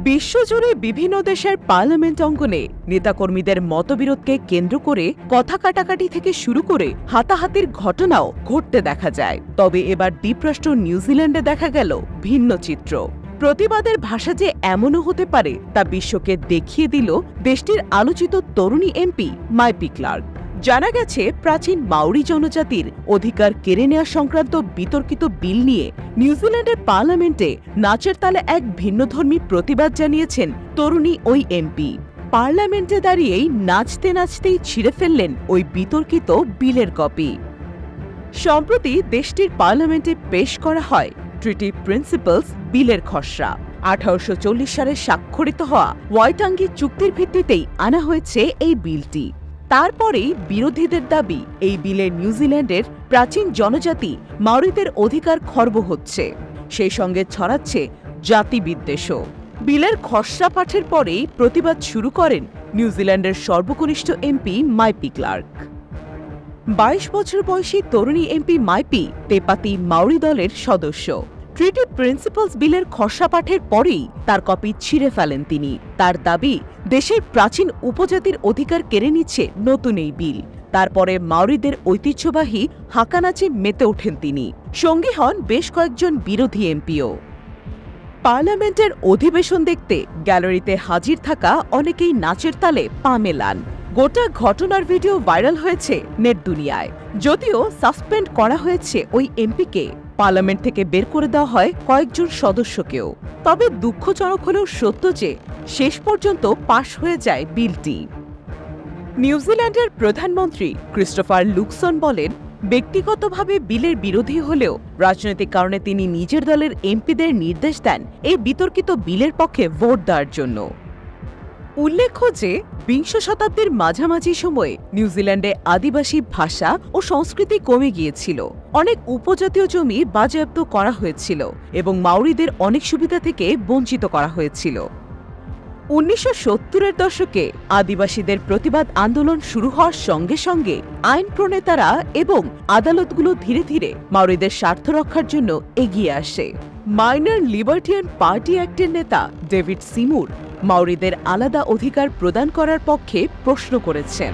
বিশ্বজুড়ে বিভিন্ন দেশের পার্লামেন্ট অঙ্গনে নেতাকর্মীদের মতবিরোধকে কেন্দ্র করে কথা কাটাকাটি থেকে শুরু করে হাতাহাতির ঘটনাও ঘটতে দেখা যায়। তবে এবার দ্বীপরাষ্ট্র নিউজিল্যান্ডে দেখা গেল ভিন্ন চিত্র। প্রতিবাদের ভাষা যে এমনও হতে পারে তা বিশ্বকে দেখিয়ে দিল দেশটির আলোচিত তরুণী এমপি মাইপি ক্লার্ক। জানা গেছে, প্রাচীন মাউরি জনজাতির অধিকার কেড়ে নেওয়া সংক্রান্ত বিতর্কিত বিল নিয়ে নিউজিল্যান্ডের পার্লামেন্টে নাচের তালে এক ভিন্নধর্মী প্রতিবাদ জানিয়েছেন তরুণী ওই এমপি। পার্লামেন্টে দাঁড়িয়েই নাচতে নাচতেই ছিঁড়ে ফেললেন ওই বিতর্কিত বিলের কপি। সম্প্রতি দেশটির পার্লামেন্টে পেশ করা হয় ট্রিটি প্রিন্সিপালস বিলের খসড়া। 1840 সালে স্বাক্ষরিত হওয়া ওয়াইটাঙ্গি চুক্তির ভিত্তিতেই আনা হয়েছে এই বিলটি। তারপরেই বিরোধীদের দাবি, এই বিলে নিউজিল্যান্ডের প্রাচীন জনজাতি মাউরিদের অধিকার খর্ব হচ্ছে, সেই সঙ্গে ছড়াচ্ছে জাতিবিদ্বেষও। বিলের খসড়া পাঠের পরেই প্রতিবাদ শুরু করেন নিউজিল্যান্ডের সর্বকনিষ্ঠ এমপি মাইপি ক্লার্ক। 22 বছর বয়সী তরুণী এমপি মাইপি তেপাতি মাউরি দলের সদস্য। ট্রিটি প্রিন্সিপালস বিলের খসড়া পাঠের পরেই তার কপি ছিঁড়ে ফেলেন তিনি। তার দাবি, দেশের প্রাচীন উপজাতির অধিকার কেড়ে নিচ্ছে নতুন এই বিল। তারপরে মাউরিদের ঐতিহ্যবাহী হাঁকা নাচে মেতে ওঠেন তিনি। সঙ্গী হন বেশ কয়েকজন বিরোধী এমপিও। পার্লামেন্টের অধিবেশন দেখতে গ্যালারিতে হাজির থাকা অনেকেই নাচের তালে পা মেলান। গোটা ঘটনার ভিডিও ভাইরাল হয়েছে নেট দুনিয়ায়। যদিও সাসপেন্ড করা হয়েছে ওই এমপিকে, পার্লামেন্ট থেকে বের করে দেওয়া হয় কয়েকজন সদস্যকেও। তবে দুঃখজনক হলেও সত্য যে শেষ পর্যন্ত পাশ হয়ে যায় বিলটি। নিউজিল্যান্ডের প্রধানমন্ত্রী ক্রিস্টোফার লুকসন বলেন, ব্যক্তিগতভাবে বিলের বিরোধী হলেও রাজনৈতিক কারণে তিনি নিজের দলের এমপিদের নির্দেশ দেন এই বিতর্কিত বিলের পক্ষে ভোট দেওয়ার জন্য। উল্লেখ্য যে 20 শতাব্দীর মাঝামাঝি সময়ে নিউজিল্যান্ডে আদিবাসী ভাষা ও সংস্কৃতি কমে গিয়েছিল। অনেক উপজাতীয় জমি বাজেয়াপ্ত করা হয়েছিল এবং মাউরিদের অনেক সুবিধা থেকে বঞ্চিত করা হয়েছিল। 1970-এর দশকে আদিবাসীদের প্রতিবাদ আন্দোলন শুরু হওয়ার সঙ্গে সঙ্গে আইন প্রণেতারা এবং আদালতগুলো ধীরে ধীরে মাউরিদের স্বার্থ রক্ষার জন্য এগিয়ে আসে। মাইনর লিবার্টিয়ান পার্টি অ্যাক্টের নেতা ডেভিড সিমুর মাউরিদের আলাদা অধিকার প্রদান করার পক্ষে প্রশ্ন করেছেন।